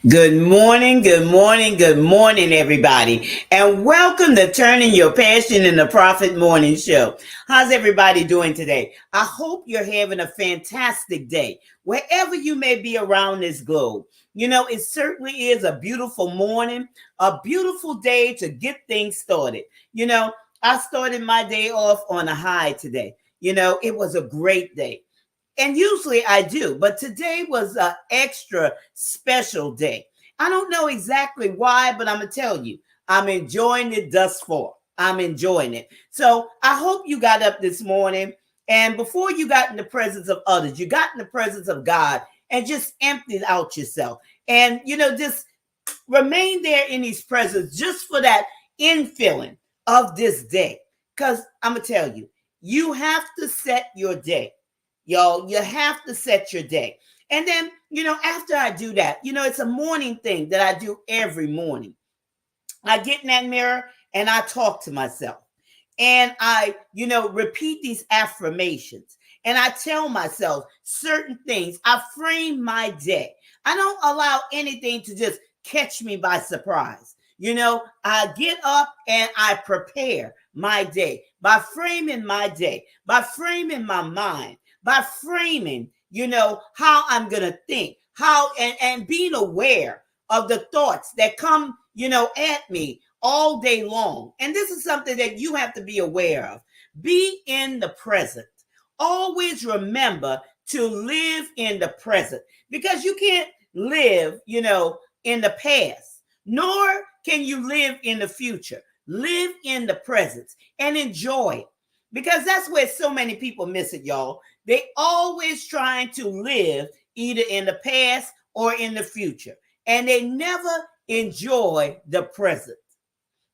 Good morning, good morning, good morning, everybody. And welcome to Turning Your Passion into Profit Morning Show. How's everybody doing today? I hope you're having a fantastic day, wherever you may be around this globe. You know, it certainly is a beautiful morning, a beautiful day to get things started. You know, I started my day off on a high today. You know, it was a great day. And usually I do, but today was an extra special day. I don't know exactly why, but I'm going to tell you, I'm enjoying it thus far. I'm enjoying it. So I hope you got up this morning, and before you got in the presence of others, you got in the presence of God and just emptied out yourself. And, you know, just remain there in his presence just for that infilling of this day. Because I'm going to tell you, you have to set your day. Y'all, you have to set your day. And then, you know, after I do that, you know, it's a morning thing that I do every morning. I get in that mirror and I talk to myself. And I, you know, repeat these affirmations. And I tell myself certain things. I frame my day. I don't allow anything to just catch me by surprise. You know, I get up and I prepare my day by framing my day, by framing my mind, by framing, you know, how I'm going to think, how, and being aware of the thoughts that come, you know, at me all day long. And this is something that you have to be aware of. Be in the present. Always remember to live in the present, because you can't live, you know, in the past, nor can you live in the future. Live in the present and enjoy it, because that's where so many people miss it, y'all. They always trying to live either in the past or in the future, and they never enjoy the present.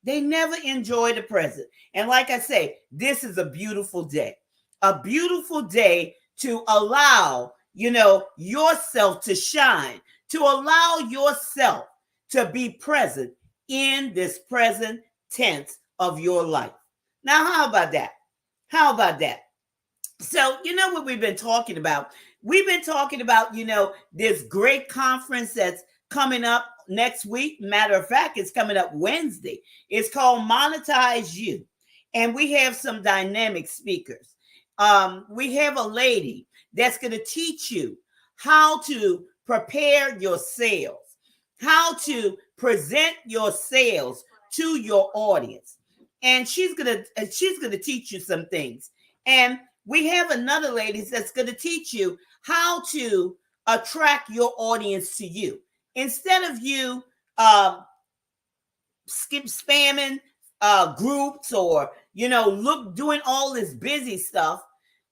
They never enjoy the present. And like I say, this is a beautiful day. A beautiful day to allow, you know, yourself to shine, to allow yourself to be present in this present tense of your life. Now, how about that? How about that? So, you know what we've been talking about? We've been talking about, you know, this great conference that's coming up next week. Matter of fact, it's coming up Wednesday. It's called Monetize You. And we have some dynamic speakers. We have a lady that's going to teach you how to prepare your sales, how to present your sales to your audience. And she's going to teach you some things. And we have another lady that's going to teach you how to attract your audience to you. Instead of you skip spamming groups, or, you know, doing all this busy stuff,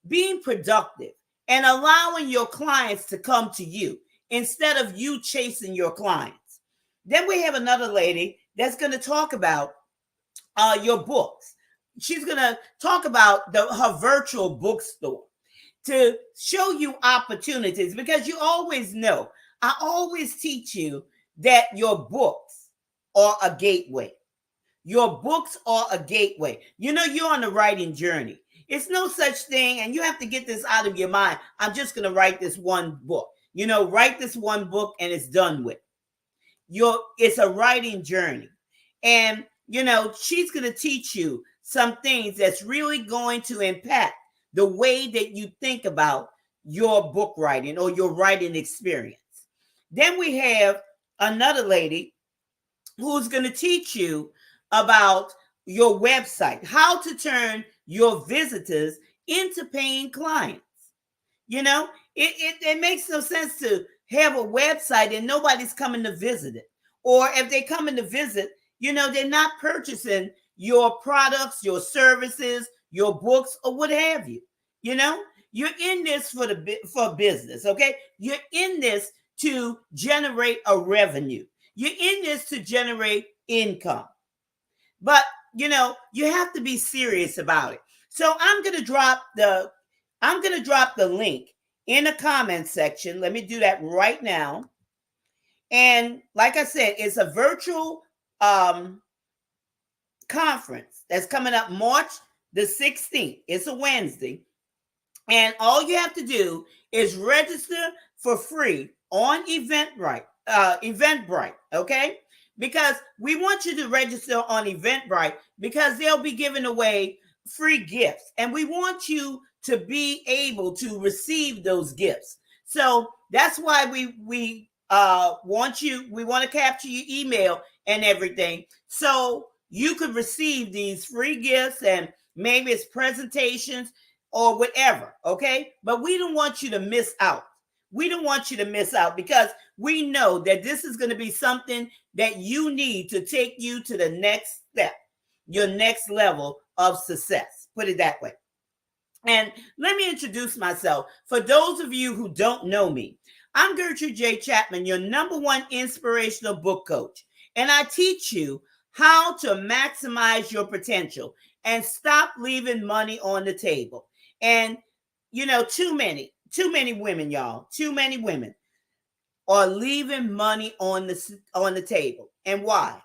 being productive and allowing your clients to come to you instead of you chasing your clients. Then we have another lady that's going to talk about your books. She's going to talk about her virtual bookstore to show you opportunities, because you always know, I always teach you that your books are a gateway. Your books are a gateway. You know, you're on the writing journey. It's no such thing, and you have to get this out of your mind. I'm just going to write this one book. You know, write this one book and it's done with. It's a writing journey. And, you know, she's going to teach you some things that's really going to impact the way that you think about your book writing or your writing experience. Then we have another lady who's going to teach you about your website, how to turn your visitors into paying clients. You know, it makes no sense to have a website and nobody's coming to visit it. Or if they come in to visit, you know, they're not purchasing your products, your services, your books, or what have you. You know, you're in this for business, okay? You're in this to generate a revenue. You're in this to generate income. But, you know, you have to be serious about it. So I'm going to drop the link in the comment section. Let me do that right now. And like I said, it's a virtual conference that's coming up March the 16th. It's a Wednesday. And all you have to do is register for free on Eventbrite. Eventbrite, okay? Because we want you to register on Eventbrite because they'll be giving away free gifts, and we want you to be able to receive those gifts. So that's why we want you. We want to capture your email and everything, so you could receive these free gifts, and maybe it's presentations or whatever. Okay, but we don't want you to miss out. We don't want you to miss out because we know that this is going to be something that you need to take you to the next step, your next level of success. Put it that way. And let me introduce myself. For those of you who don't know me, I'm Gertrude J. Chapman, your number one inspirational book coach. And I teach you how to maximize your potential and stop leaving money on the table. And, you know, too many women, y'all, too many women are leaving money on the table. And why?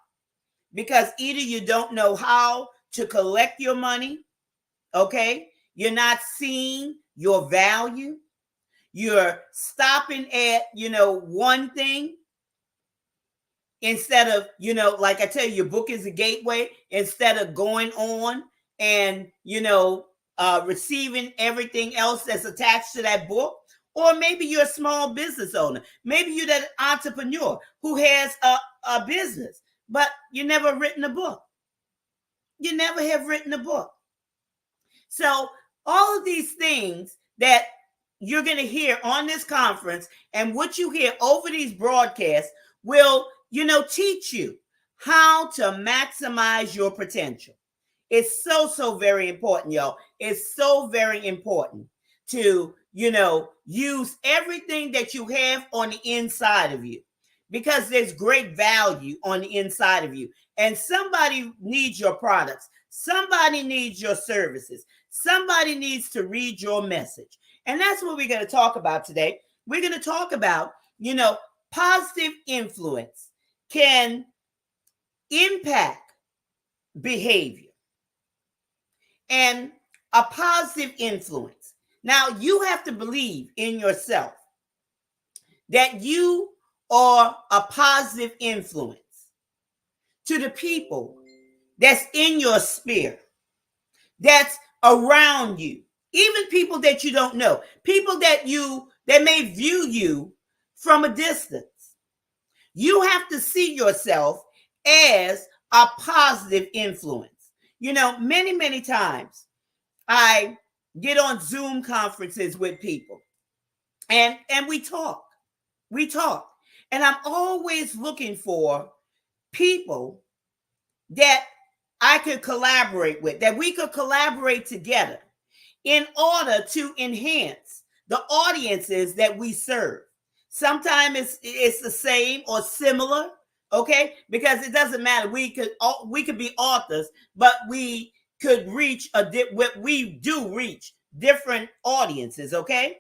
Because either you don't know how to collect your money, okay? You're not seeing your value. You're stopping at, one thing instead of, like I tell you, your book is a gateway, instead of going on and, receiving everything else that's attached to that book. Or maybe you're a small business owner. Maybe you're that entrepreneur who has a business, but you never written a book. You never have written a book. So all of these things that you're going to hear on this conference and what you hear over these broadcasts will, teach you how to maximize your potential. It's so very important, y'all. It's so very important to, use everything that you have on the inside of you, because there's great value on the inside of you. And somebody needs your products. Somebody needs your services. Somebody needs to read your message. And that's what we're going to talk about today. We're going to talk about, positive influence can impact behavior, and a positive influence. Now, you have to believe in yourself that you are a positive influence to the people that's in your sphere, that's around you, even people that you don't know, people that may view you from a distance. You have to see yourself as a positive influence. Many times I get on Zoom conferences with people, and we talk. And I'm always looking for people that I could collaborate with, that we could collaborate together in order to enhance the audiences that we serve. Sometimes it's the same or similar, okay? Because it doesn't matter. We could be authors, but we could reach we do reach different audiences, okay?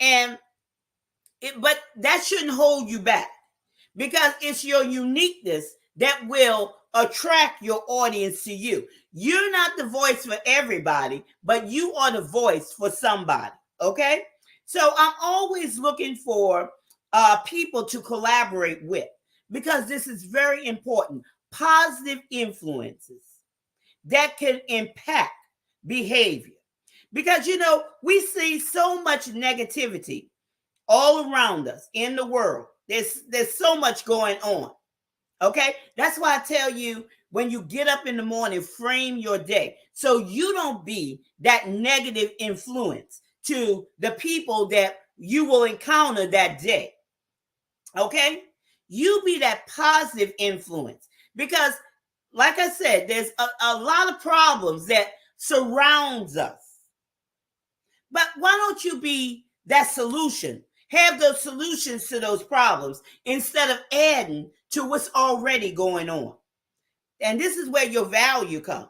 But that shouldn't hold you back, because it's your uniqueness that will attract your audience to you. You're not the voice for everybody, but you are the voice for somebody, okay? So I'm always looking for people to collaborate with, because this is very important. Positive influences that can impact behavior. Because, we see so much negativity all around us in the world. There's so much going on. Okay? That's why I tell you, when you get up in the morning, frame your day so you don't be that negative influence to the people that you will encounter that day. Okay? You be that positive influence, because, like I said, there's a lot of problems that surrounds us. But why don't you be that solution? Have those solutions to those problems instead of adding to what's already going on. And this is where your value comes.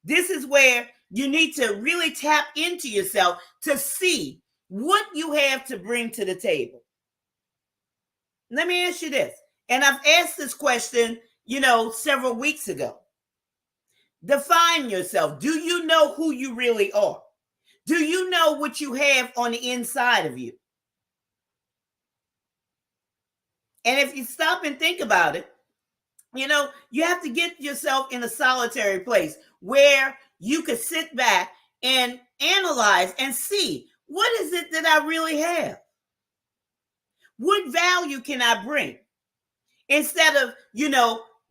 This is where you need to really tap into yourself to see what you have to bring to the table. Let me ask you this, and I've asked this question, several weeks ago. Define yourself. Do you know who you really are? Do you know what you have on the inside of you? And if you stop and think about it, you have to get yourself in a solitary place where you could sit back and analyze and see, what is it that I really have? What value can I bring? Instead of,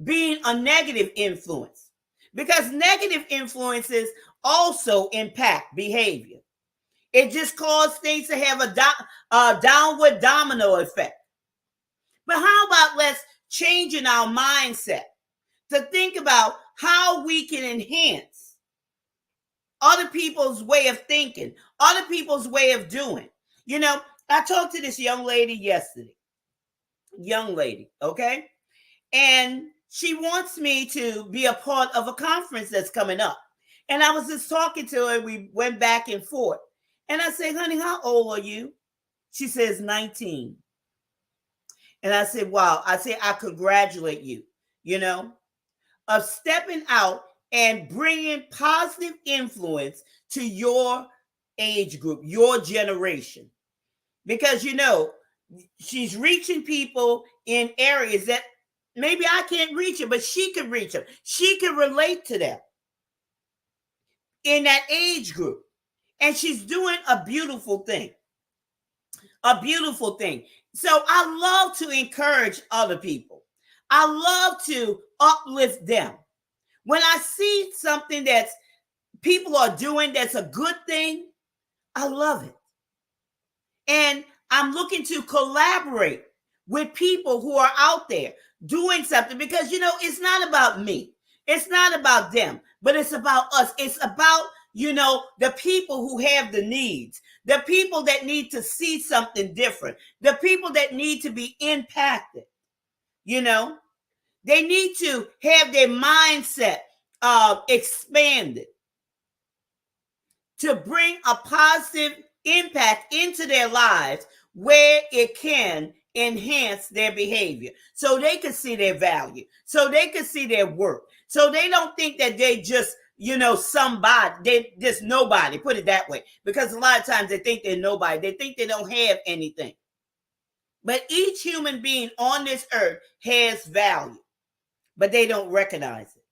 being a negative influence. Because negative influences also impact behavior. It just causes things to have a downward domino effect. But how about let's change in our mindset to think about how we can enhance other people's way of thinking, other people's way of doing. I talked to this young lady yesterday. Young lady, okay? And she wants me to be a part of a conference that's coming up. And I was just talking to her. We went back and forth. And I said, honey, how old are you? She says 19. And I said, wow. I said, I congratulate you, of stepping out and bringing positive influence to your age group, your generation. Because, she's reaching people in areas that maybe I can't reach them, but she can reach them. She can relate to them in that age group. And she's doing a beautiful thing. A beautiful thing. So I love to encourage other people. I love to uplift them. When I see something that people are doing that's a good thing, I love it. And I'm looking to collaborate with people who are out there doing something because, it's not about me. It's not about them, but it's about us. It's about, the people who have the needs, the people that need to see something different, the people that need to be impacted. They need to have their mindset expanded to bring a positive impact into their lives where it can enhance their behavior so they can see their value, so they can see their work, so they don't think that they just, somebody, they just nobody, put it that way, because a lot of times they think they're nobody. They think they don't have anything. But each human being on this earth has value, but they don't recognize it.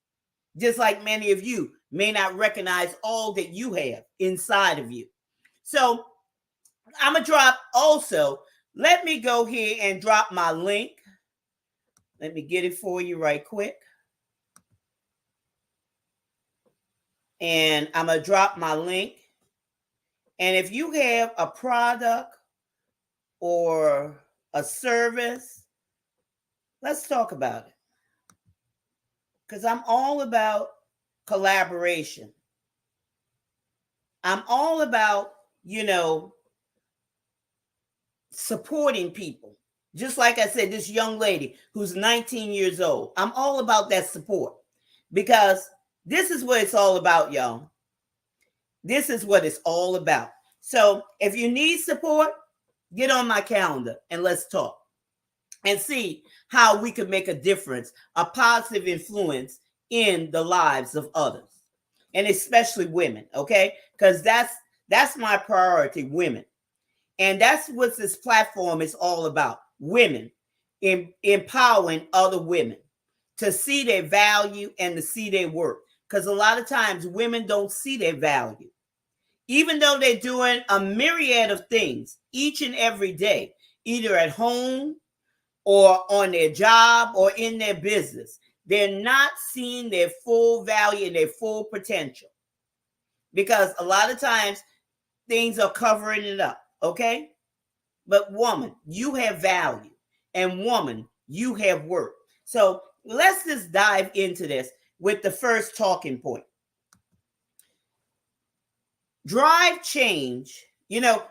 Just like many of you may not recognize all that you have inside of you. So I'm going to drop also, let me go here and drop my link. Let me get it for you right quick. And I'm going to drop my link. And if you have a product or a service, let's talk about it. Because I'm all about collaboration. I'm all about, supporting people. Just like I said, this young lady who's 19 years old. I'm all about that support because this is what it's all about, y'all. This is what it's all about. So if you need support, get on my calendar and let's talk and see how we can make a difference, a positive influence in the lives of others, and especially women, okay? Because that's my priority, women. And that's what this platform is all about, women, empowering other women to see their value and to see their work. Because a lot of times women don't see their value. Even though they're doing a myriad of things each and every day, either at home or on their job or in their business, they're not seeing their full value and their full potential. Because a lot of times things are covering it up, okay? But woman, you have value. And woman, you have work. So let's just dive into this with the first talking point. Drive change,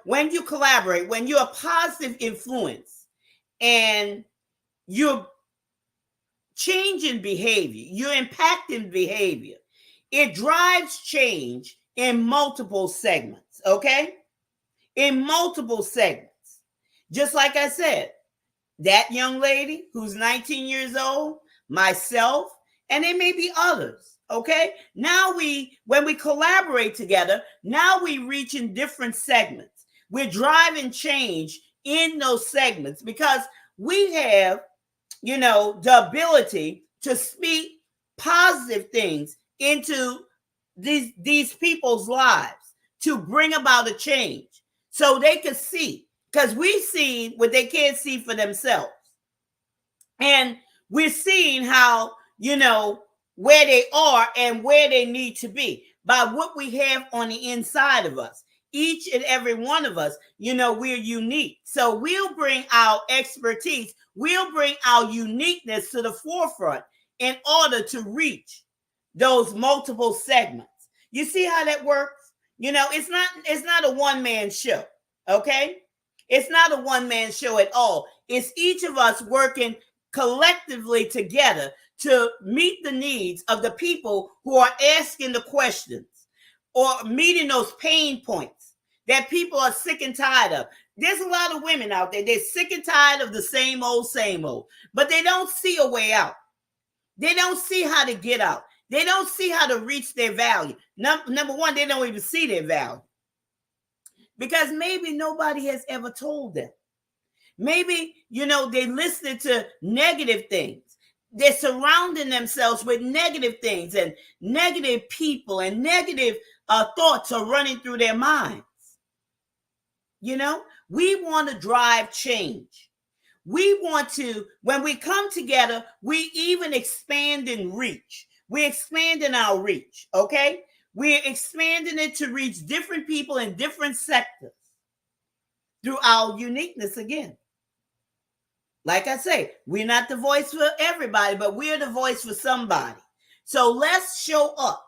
when you collaborate, when you're a positive influence and you're changing behavior, you're impacting behavior, it drives change in multiple segments, okay? In multiple segments. Just like I said, that young lady who's 19 years old, myself, and there may be others. Okay. Now when we collaborate together, now we reach in different segments. We're driving change in those segments because we have, the ability to speak positive things into these people's lives to bring about a change so they can see, because we see what they can't see for themselves. And we're seeing how, where they are and where they need to be by what we have on the inside of us. Each and every one of us, we're unique. So we'll bring our expertise, we'll bring our uniqueness to the forefront in order to reach those multiple segments. You see how that works? It's not a one-man show, okay? It's not a one-man show at all. It's each of us working collectively together to meet the needs of the people who are asking the questions or meeting those pain points that people are sick and tired of. There's a lot of women out there, they're sick and tired of the same old, but they don't see a way out. They don't see how to get out. They don't see how to reach their value. Number one, they don't even see their value because maybe nobody has ever told them. Maybe, they listened to negative things. They're surrounding themselves with negative things and negative people, and negative thoughts are running through their minds. We want to drive change. We want to, when we come together, we even expand in reach. We're expanding our reach, okay? We're expanding it to reach different people in different sectors through our uniqueness again. Like I say, we're not the voice for everybody, but we're the voice for somebody. So let's show up,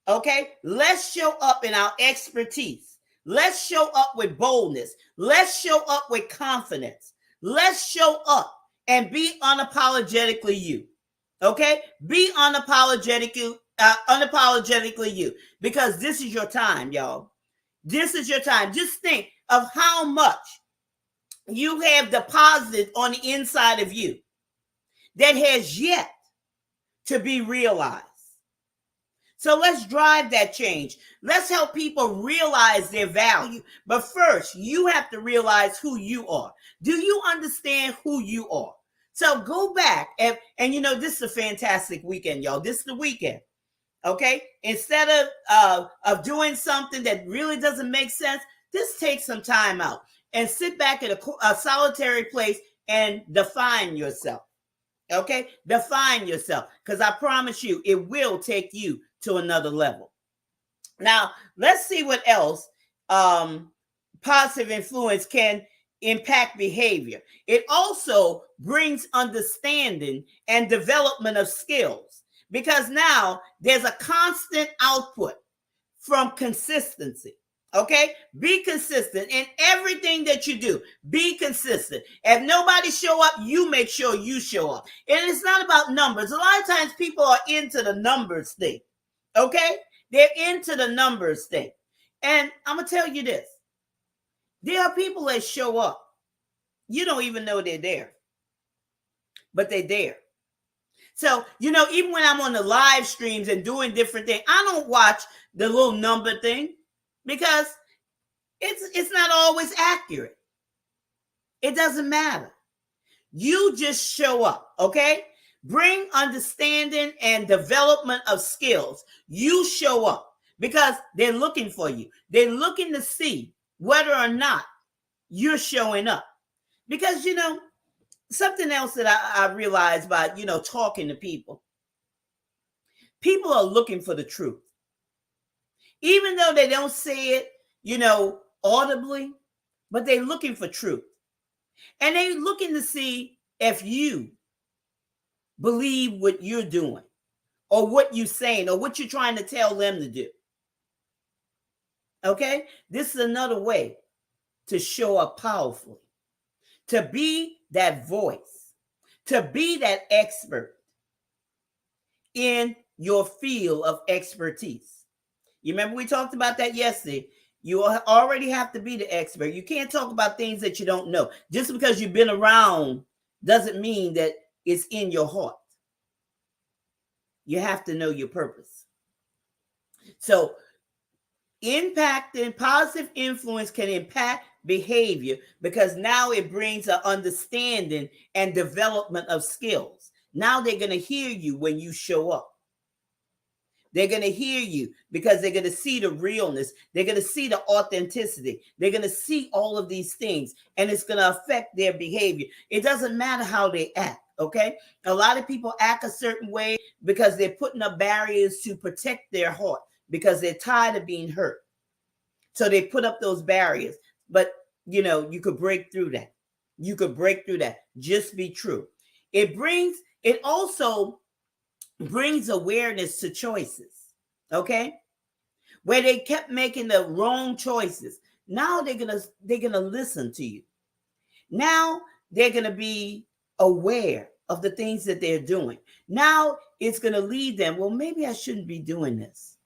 okay? Let's show up in our expertise. Let's show up with boldness. Let's show up with confidence. Let's show up and be unapologetically you, okay? Be unapologetically you, because this is your time, y'all. This is your time. Just think of how much you have deposited on the inside of you that has yet to be realized. So let's drive that change. Let's help people realize their value. But first, you have to realize who you are. Do you understand who you are? So go back and this is a fantastic weekend, y'all. This is the weekend. Okay? Instead of doing something that really doesn't make sense, just take some time out and sit back at a solitary place and define yourself. Okay? Define yourself, because I promise you, it will take you to another level. Now, let's see what else positive influence can impact behavior. It also brings understanding and development of skills, because now there's a constant output from consistency. Okay, be consistent in everything that you do. Be consistent. If nobody show up, you make sure you show up. And it's not about numbers. A lot of times people are into the numbers thing. Okay, they're into the numbers thing. And I'm gonna tell you this: there are people that show up, you don't even know they're there, but they're there. So, even when I'm on the live streams and doing different things, I don't watch the little number thing, because it's not always accurate. It doesn't matter. You just show up, okay? Bring understanding and development of skills. You show up, because they're looking for you. They're looking to see whether or not you're showing up. Because, something else that I realized by, talking to people. People are looking for the truth. Even though they don't say it, audibly, but they're looking for truth. And they're looking to see if you believe what you're doing, or what you're saying, or what you're trying to tell them to do. Okay? This is another way to show up powerfully, to be that voice, to be that expert in your field of expertise. You remember we talked about that yesterday. You already have to be the expert. You can't talk about things that you don't know. Just because you've been around doesn't mean that it's in your heart. You have to know your purpose. So impacting positive influence can impact behavior, because now it brings an understanding and development of skills. Now they're going to hear you when you show up. They're going to hear you because they're going to see the realness. They're going to see the authenticity. They're going to see all of these things, and it's going to affect their behavior. It doesn't matter how they act, okay? A lot of people act a certain way because they're putting up barriers to protect their heart because they're tired of being hurt. So they put up those barriers. But, you could break through that. You could break through that. Just be true. It also brings awareness to choices, okay? Where they kept making the wrong choices. Now they're gonna listen to you. Now they're gonna be aware of the things that they're doing. Now it's gonna lead them, well, maybe I shouldn't be doing this,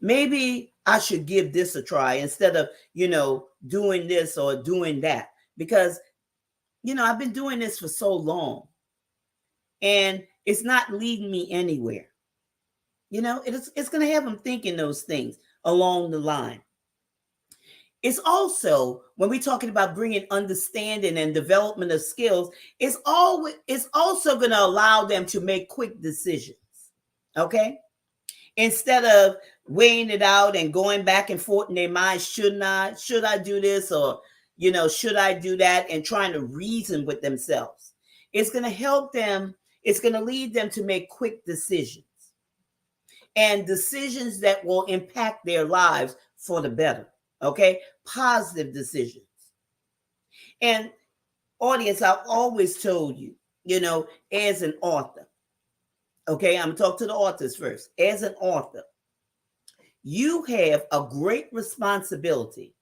maybe I should give this a try instead of, doing this or doing that. Because, I've been doing this for so long and it's not leading me anywhere. It's going to have them thinking those things along the line. It's also, when we're talking about bringing understanding and development of skills, it's also going to allow them to make quick decisions, okay? Instead of weighing it out and going back and forth in their mind, should I do this, or, should I do that, and trying to reason with themselves. It's going to help them. It's going to lead them to make quick decisions, and decisions that will impact their lives for the better, okay? Positive decisions. And audience, I've always told you, as an author, okay, I'm going to talk to the authors first. As an author, you have a great responsibility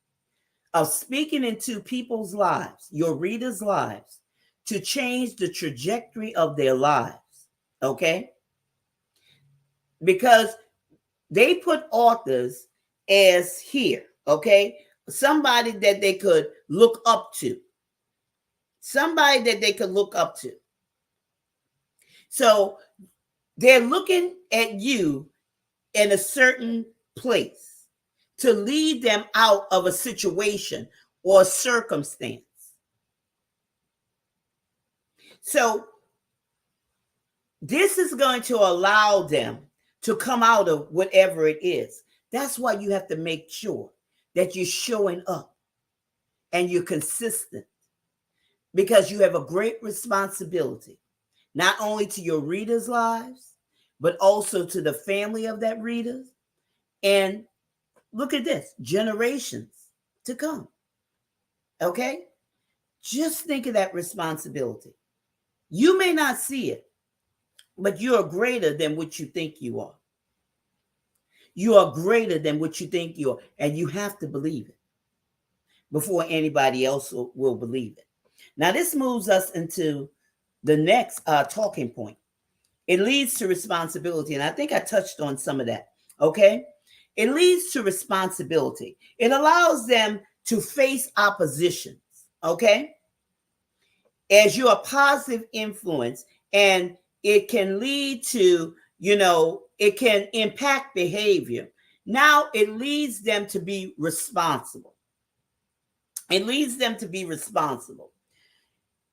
of speaking into people's lives, your readers' lives, to change the trajectory of their lives, okay? Because they put authors as here, okay? Somebody that they could look up to. Somebody that they could look up to. So they're looking at you in a certain place to lead them out of a situation or circumstance. So this is going to allow them to come out of whatever it is. That's why you have to make sure that you're showing up and you're consistent, because you have a great responsibility, not only to your readers' lives, but also to the family of that reader. And look at this, generations to come. Okay? Just think of that responsibility. You may not see it, but you are greater than what you think you are. You are greater than what you think you are, and you have to believe it before anybody else will believe it. Now, this moves us into the next talking point. It leads to responsibility, and I think I touched on some of that, okay? It leads to responsibility. It allows them to face oppositions, okay? As you're a positive influence, and it can lead to, it can impact behavior. Now it leads them to be responsible. It leads them to be responsible.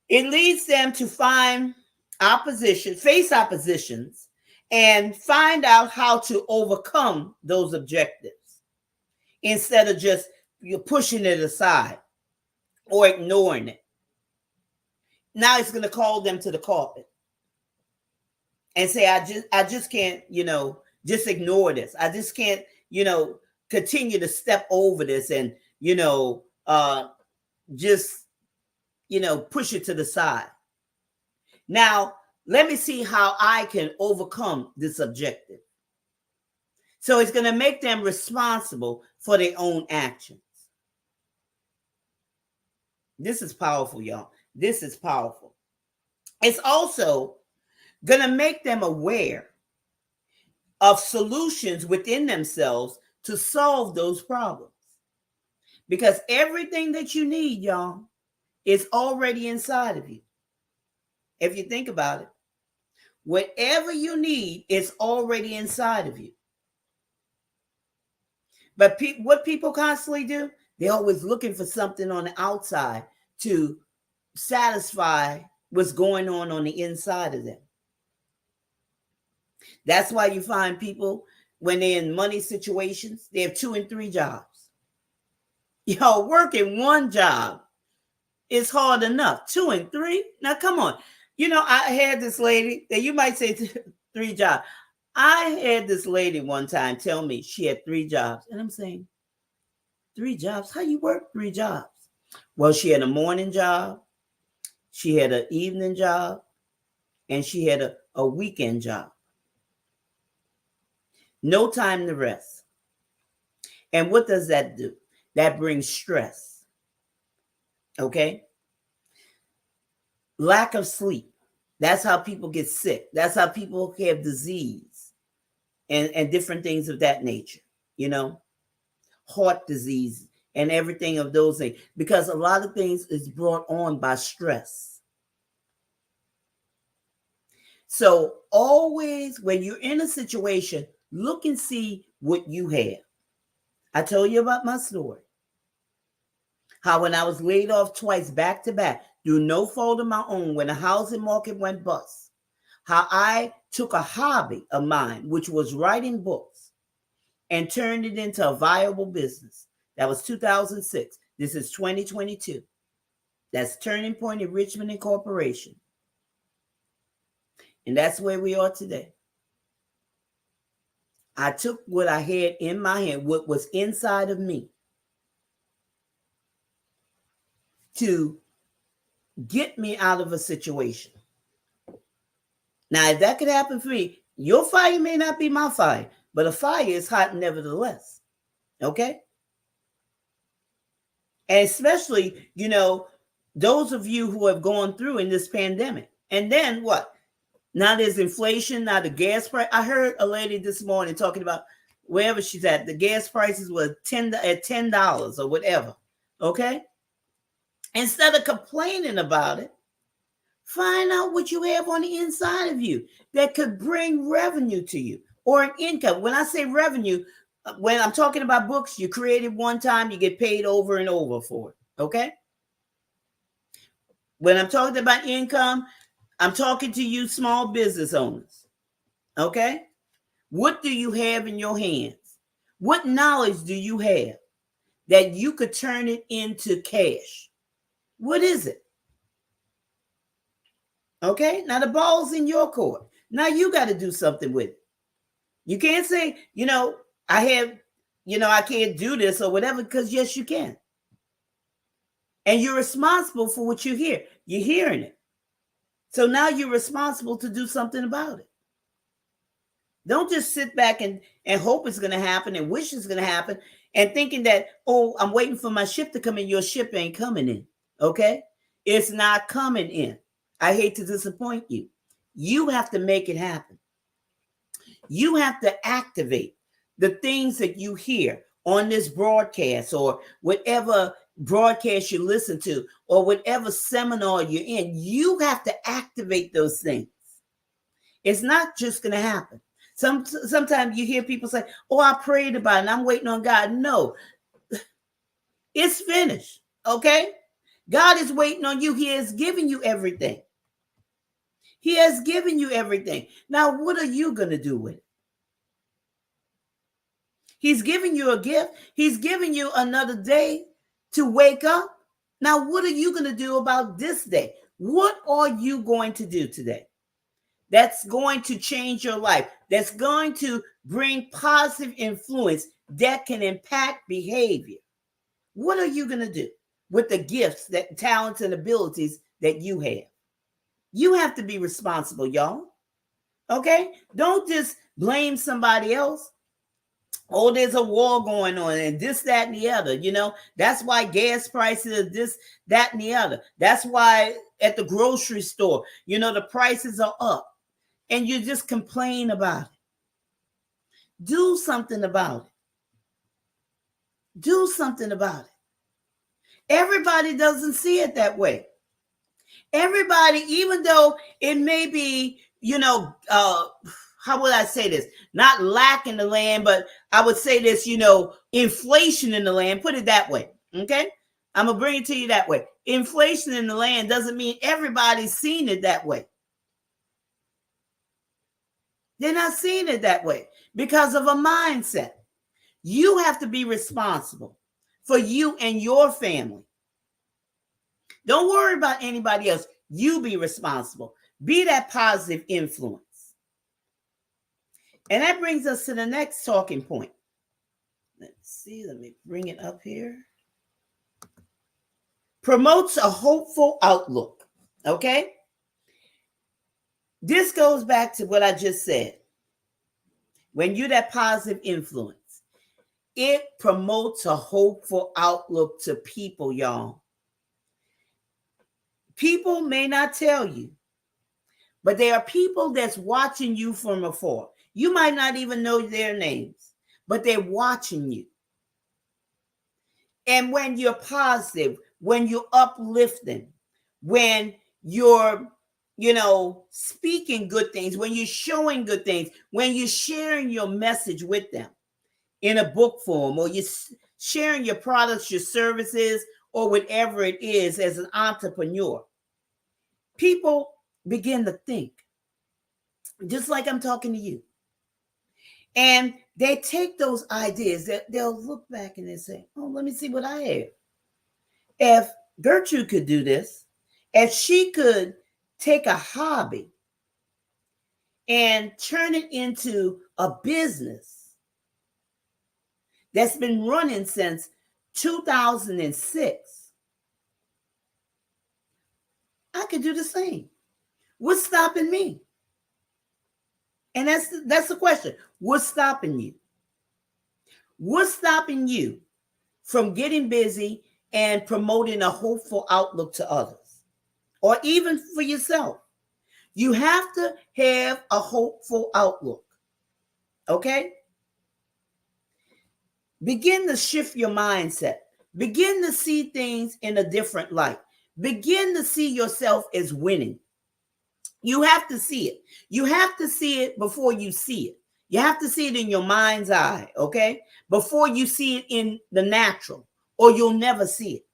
It leads them to face oppositions, and find out how to overcome those objectives instead of just pushing it aside or ignoring it. Now it's going to call them to the carpet and say, I just can't, just ignore this. I just can't, continue to step over this and, just, push it to the side. Now, let me see how I can overcome this objective. So it's going to make them responsible for their own actions. This is powerful, y'all. This is powerful. It's also going to make them aware of solutions within themselves to solve those problems. Because everything that you need, y'all, is already inside of you. If you think about it, whatever you need is already inside of you. But what people constantly do, They're always looking for something on the outside to satisfy what's going on the inside of them. That's why you find people, when they're in money situations, they have 2 and 3 jobs. Working one job is hard enough. 2 and 3? Now, come on. I had this lady that you might say 3 jobs. I had this lady one time tell me she had 3 jobs. And I'm saying, 3 jobs? How you work 3 jobs? Well, she had a morning job, she had an evening job, and she had a weekend job. No time to rest. And what does that do? That brings stress. Okay? Lack of sleep. That's how people get sick. That's how people have disease and different things of that nature, heart disease and everything of those things. Because a lot of things is brought on by stress. So always when you're in a situation, look and see what you have. I told you about my story. How when I was laid off twice back to back, through no fault of my own, when the housing market went bust, how I took a hobby of mine, which was writing books, and turned it into a viable business. That was 2006. This is 2022. That's Turning Point Enrichment Incorporation. And that's where we are today. I took what I had in my hand, what was inside of me, to get me out of a situation. Now, if that could happen for me, your fire may not be my fire, but a fire is hot nevertheless. Okay? And especially, those of you who have gone through in this pandemic. And then what? Now there's inflation, now the gas price. I heard a lady this morning talking about wherever she's at, the gas prices were $10 or whatever. Okay? Instead of complaining about it, find out what you have on the inside of you that could bring revenue to you or an income. When I say revenue, when I'm talking about books, you created one time, you get paid over and over for it. Okay? When I'm talking about income, I'm talking to you small business owners. Okay? What do you have in your hands? What knowledge do you have that you could turn it into cash? What is it? Okay? Now the ball's in your court. Now you got to do something with it. You can't say, I can't do this or whatever, because yes, you can. And you're responsible for what you hear. You're hearing it. So now you're responsible to do something about it. Don't just sit back and hope it's going to happen and wish it's going to happen and thinking that, I'm waiting for my ship to come in. Your ship ain't coming in. Okay? It's not coming in. I hate to disappoint you. You have to make it happen. You have to activate the things that you hear on this broadcast or whatever broadcast you listen to or whatever seminar you're in. You have to activate those things. It's not just going to happen. Sometimes you hear people say, I prayed about it and I'm waiting on God. No, it's finished. Okay? God is waiting on you. He has given you everything. He has given you everything. Now, what are you going to do with it? He's giving you a gift. He's giving you another day to wake up. Now, what are you going to do about this day? What are you going to do today that's going to change your life, that's going to bring positive influence that can impact behavior? What are you going to do with the gifts, that talents and abilities that you have? You have to be responsible, y'all. Okay? Don't just blame somebody else. There's a war going on and this, that, and the other. That's why gas prices are this, that, and the other. That's why at the grocery store, the prices are up. And you just complain about it. Do something about it. Do something about it. Everybody doesn't see it that way. Everybody, even though it may be, how would I say this? Not lack in the land, but I would say this, inflation in the land. Put it that way. Okay? I'm going to bring it to you that way. Inflation in the land doesn't mean everybody's seeing it that way. They're not seeing it that way because of a mindset. You have to be responsible for you and your family. Don't worry about anybody else. You be responsible. Be that positive influence. And that brings us to the next talking point. Let's see. Let me bring it up here. Promotes a hopeful outlook. Okay? This goes back to what I just said. When you're that positive influence, it promotes a hopeful outlook to people, y'all. People may not tell you, but there are people that's watching you from afar. You might not even know their names, but they're watching you. And when you're positive, when you're uplifting, when you're, speaking good things, when you're showing good things, when you're sharing your message with them in a book form, or you're sharing your products, your services, or whatever it is as an entrepreneur, people begin to think, just like I'm talking to you. And they take those ideas, they'll look back and they say, oh, let me see what I have. If Gertrude could do this, if she could take a hobby and turn it into a business that's been running since 2006, I could do the same. What's stopping me? And that's the question. What's stopping you? What's stopping you from getting busy and promoting a hopeful outlook to others, or even for yourself? You have to have a hopeful outlook. Okay? Begin to shift your mindset. Begin to see things in a different light. Begin to see yourself as winning. You have to see it. You have to see it before you see it. You have to see it in your mind's eye, okay? Before you see it in the natural, or you'll never see it.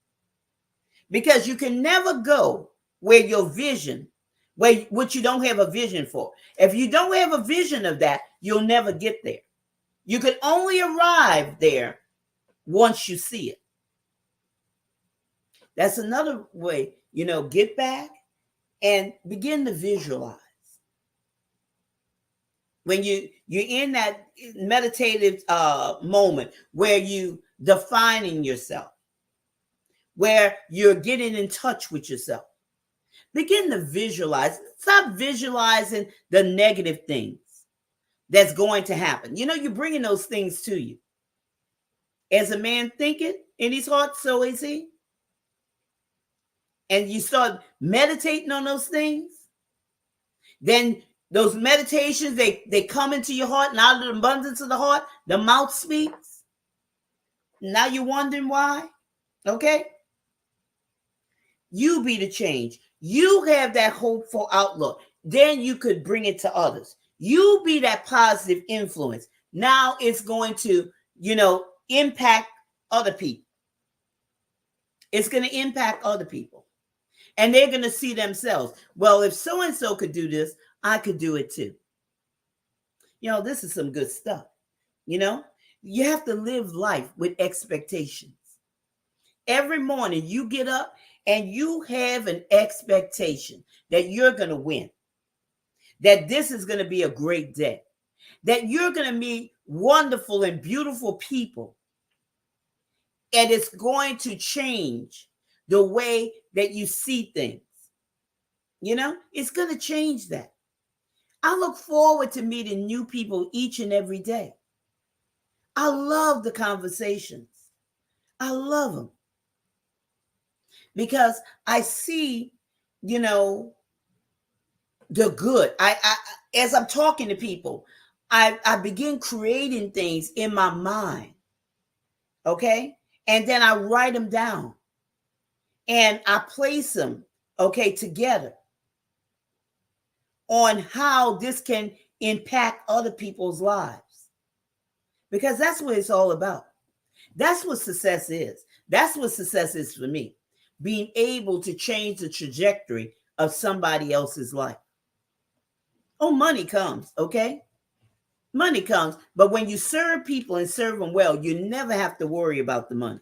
Because you can never go where your vision, what you don't have a vision for. If you don't have a vision of that, you'll never get there. You can only arrive there once you see it. That's another way, get back and begin to visualize. When you're in that meditative moment where you defining yourself, where you're getting in touch with yourself, begin to visualize. Stop visualizing the negative things that's going to happen. You're bringing those things to you. As a man thinketh in his heart, so is he. And you start meditating on those things, then those meditations, they come into your heart, and out of the abundance of the heart, the mouth speaks. Now you're wondering why? Okay? You be the change. You have that hopeful outlook. Then you could bring it to others. You be that positive influence. Now it's going to, impact other people. It's going to impact other people. And they're going to see themselves. Well, if so-and-so could do this, I could do it too. This is some good stuff. You have to live life with expectations. Every morning you get up and you have an expectation that you're going to win, that this is going to be a great day, that you're going to meet wonderful and beautiful people, and it's going to change the way that you see things. It's going to change that. I look forward to meeting new people each and every day. I love the conversations. I love them because I see, the good. I as I'm talking to people, I begin creating things in my mind. Okay? And then I write them down and I place them, together on how this can impact other people's lives. Because that's what it's all about. That's what success is. That's what success is for me. Being able to change the trajectory of somebody else's life. Oh, money comes, okay? Money comes, but when you serve people and serve them well, you never have to worry about the money.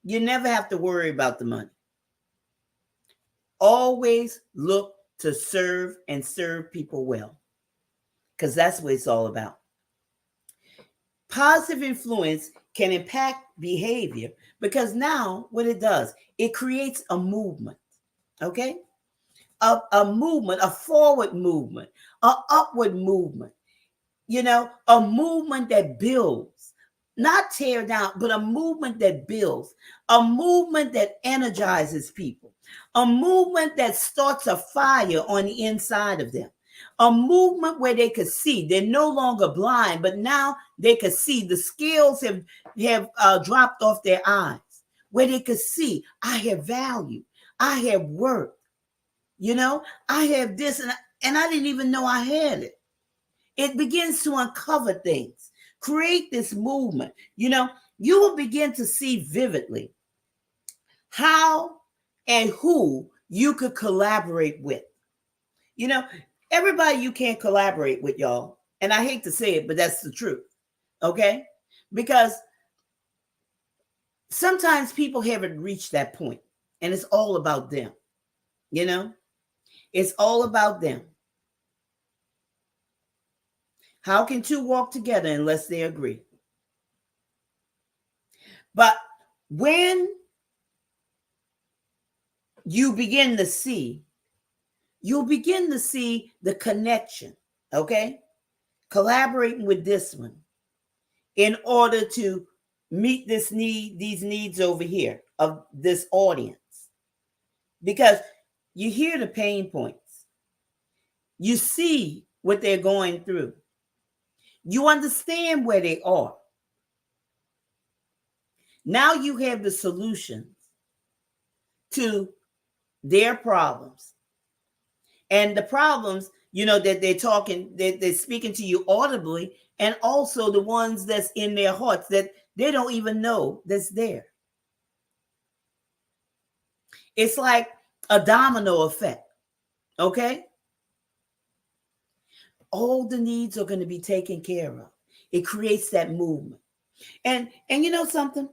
You never have to worry about the money. Always look to serve and serve people well, because that's what it's all about. Positive influence can impact behavior because now what it does, it creates a movement, okay? A movement, a forward movement, a upward movement, a movement that builds, not tear down, but a movement that builds, a movement that energizes people, a movement that starts a fire on the inside of them, a movement where they could see. They're no longer blind, but now they could see. The scales have dropped off their eyes, where they could see, I have value, I have worth, I have this, and I didn't even know I had it. It begins to uncover things, create this movement. You will begin to see vividly how and who you could collaborate with. Everybody you can't collaborate with, y'all. And I hate to say it, but that's the truth. Okay? Because sometimes people haven't reached that point, and it's all about them. It's all about them. How can two walk together unless they agree? But when you begin to see, you'll begin to see the connection, okay? Collaborating with this one in order to meet these needs over here of this audience. Because you hear the pain points. You see what they're going through. You understand where they are. Now you have the solutions to their problems. And the problems, that they're speaking to you audibly, and also the ones that's in their hearts that they don't even know that's there. It's like a domino effect, okay? All the needs are going to be taken care of. It creates that movement. And you know something?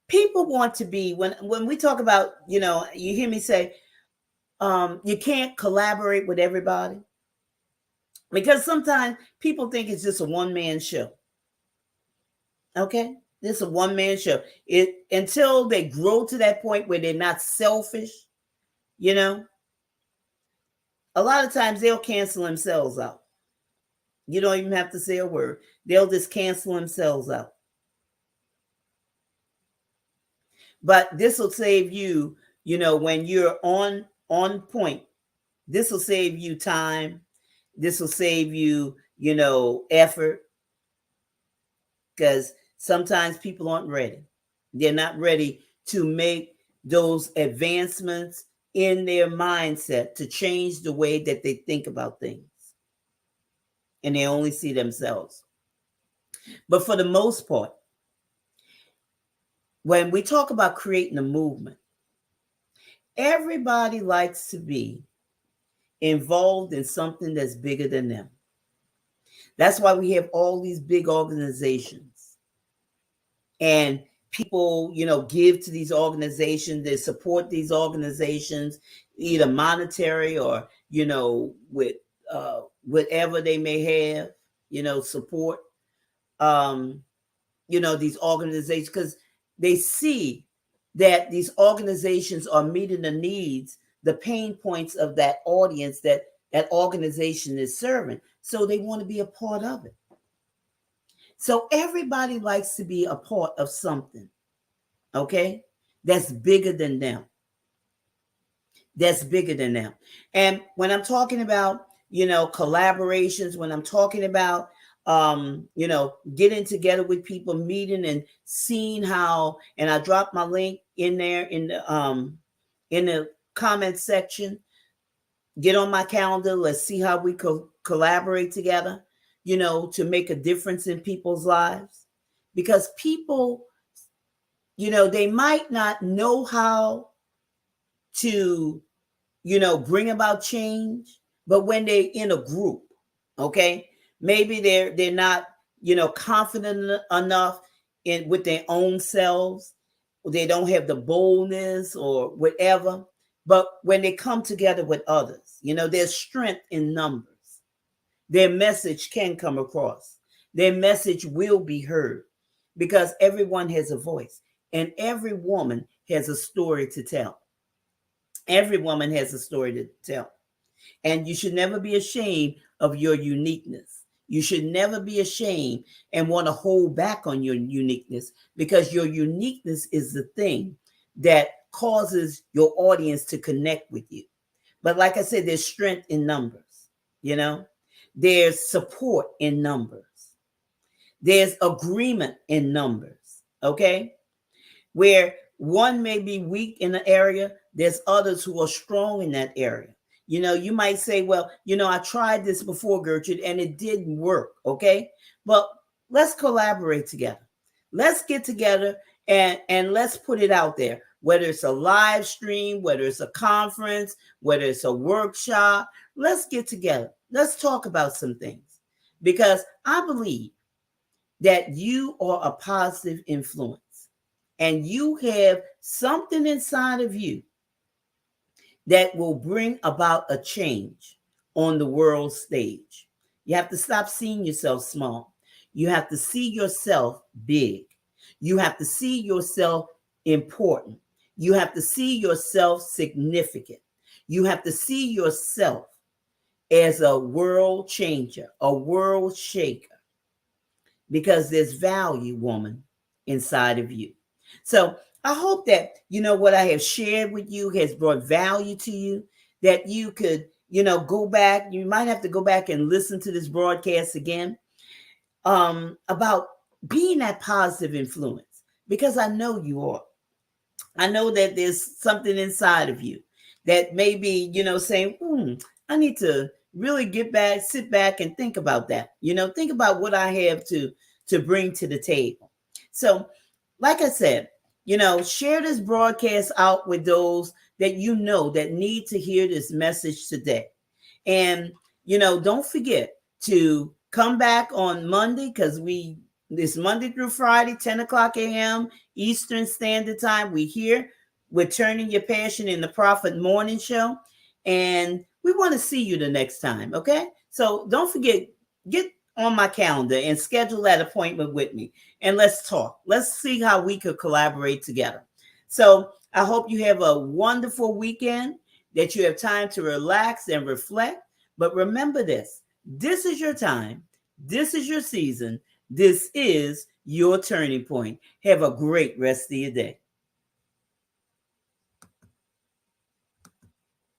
People want to be, when we talk about, you hear me say, you can't collaborate with everybody, because sometimes people think it's just a one-man show. Okay? This is a one-man show. Until they grow to that point where they're not selfish, a lot of times they'll cancel themselves out. You don't even have to say a word. They'll just cancel themselves out. But this will save you, when you're on point. This will save you time. This will save you, effort. Because sometimes people aren't ready. They're not ready to make those advancements in their mindset to change the way that they think about things. And they only see themselves. But for the most part, when we talk about creating a movement, everybody likes to be involved in something that's bigger than them. That's why we have all these big organizations. And people, give to these organizations. They support these organizations, either monetary or, with whatever they may have, support, these organizations, because they see that these organizations are meeting the needs, the pain points of that audience that organization is serving. So they want to be a part of it. So everybody likes to be a part of something, okay, that's bigger than them. That's bigger than them. And when I'm talking about, collaborations, when I'm talking about, getting together with people, meeting and seeing how, and I dropped my link in there in the comment section. Get on my calendar. Let's see how we could collaborate together, to make a difference in people's lives. Because people they might not know how to, bring about change, but when they're in a group, okay, maybe they're not, confident enough in with their own selves. They don't have the boldness or whatever. But when they come together with others, there's strength in numbers. Their message can come across. Their message will be heard because everyone has a voice and every woman has a story to tell. Every woman has a story to tell. And you should never be ashamed of your uniqueness. You should never be ashamed and want to hold back on your uniqueness because your uniqueness is the thing that causes your audience to connect with you. But like I said, there's strength in numbers, you know, there's support in numbers, there's agreement in numbers, okay? Where one may be weak in an area, there's others who are strong in that area. You might say, well, I tried this before, Gertrude, and it didn't work. Okay. But let's collaborate together. Let's get together and let's put it out there, whether it's a live stream, whether it's a conference, whether it's a workshop. Let's get together. Let's talk about some things because I believe that you are a positive influence and you have something inside of you that will bring about a change on the world stage. You have to stop seeing yourself small. You have to see yourself big. You have to see yourself important. You have to see yourself significant. You have to see yourself as a world changer, a world shaker, because there's value, woman, inside of you. So I hope that, what I have shared with you has brought value to you, that you could, go back. You might have to go back and listen to this broadcast again about being that positive influence, because I know you are. I know that there's something inside of you that may be, saying, I need to really sit back and think about that. Think about what I have to bring to the table. So, like I said, share this broadcast out with those that that need to hear this message today. And, don't forget to come back on Monday because this Monday through Friday, 10 o'clock a.m. Eastern Standard Time, we're turning your passion in the Prophet Morning Show. And we want to see you the next time. Okay. So don't forget, get on my calendar and schedule that appointment with me. And let's talk. Let's see how we could collaborate together. So I hope you have a wonderful weekend, that you have time to relax and reflect. But remember this is your time. This is your season. This is your turning point. Have a great rest of your day.